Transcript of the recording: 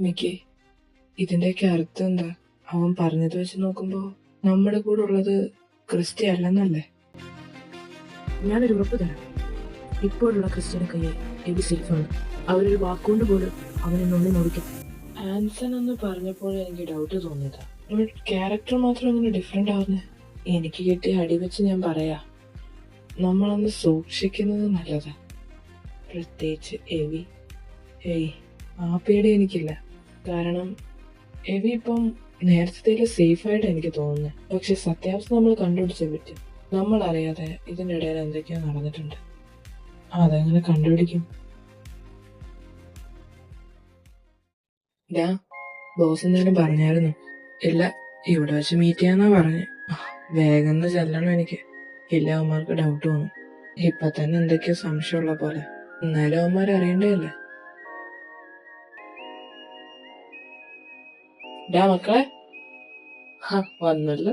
Mickey, ഇതിന്റെയൊക്കെ അർത്ഥം എന്താ? അവൻ പറഞ്ഞത് വെച്ച് നോക്കുമ്പോ നമ്മുടെ കൂടെ ഉള്ളത് ക്രിസ്റ്റി അല്ലെന്നല്ലേ? ഞാനൊരു ഉറപ്പ് തരാം, ഇപ്പോഴുള്ള ക്രിസ്ത്യനെ കയ്യെ എബി സേഫാണ്. അവരൊരു വാക്കുകൊണ്ട് പോലും അവനെ നുള്ളി നോവിക്കും. ആൻസൺ എന്ന് പറഞ്ഞപ്പോൾ എനിക്ക് ഡൗട്ട് തോന്നിയതാ. ക്യാരക്ടർ മാത്രം ഇങ്ങനെ ഡിഫറെന്റ് ആവുന്നേ. എനിക്ക് കിട്ടിയ അടി വെച്ച് ഞാൻ പറയാ, നമ്മളൊന്ന് സൂക്ഷിക്കുന്നത് നല്ലതാ. പ്രത്യേകിച്ച് എവി. ഏയ്, ആ പേടി എനിക്കില്ല. കാരണം എവി ഇപ്പം നേരത്തെ സേഫായിട്ട് എനിക്ക് തോന്നുന്നത്. പക്ഷെ സത്യാവസ്ഥ നമ്മൾ കണ്ടുപിടിച്ചേ പറ്റും. നമ്മൾ അറിയാതെ ഇതിൻ്റെ ഇടയിൽ എന്തൊക്കെയോ നടന്നിട്ടുണ്ട്. അതെങ്ങനെ കണ്ടുപിടിക്കും? ബോസ് എന്തെങ്കിലും പറഞ്ഞായിരുന്നു? ഇല്ല, ഇവിടെ വെച്ച് മീറ്റ് ചെയ്യാന്നാ പറഞ്ഞു. വേഗം ചെല്ലണം എനിക്ക്. ഇല്ല, അവന്മാർക്ക് ഡൗട്ട് തോന്നും. ഇപ്പൊ തന്നെ എന്തൊക്കെയോ സംശയമുള്ള പോലെ. എന്നാലും അവന്മാർ അറിയണ്ടല്ലേ. മക്കളെ, വന്നല്ലോ.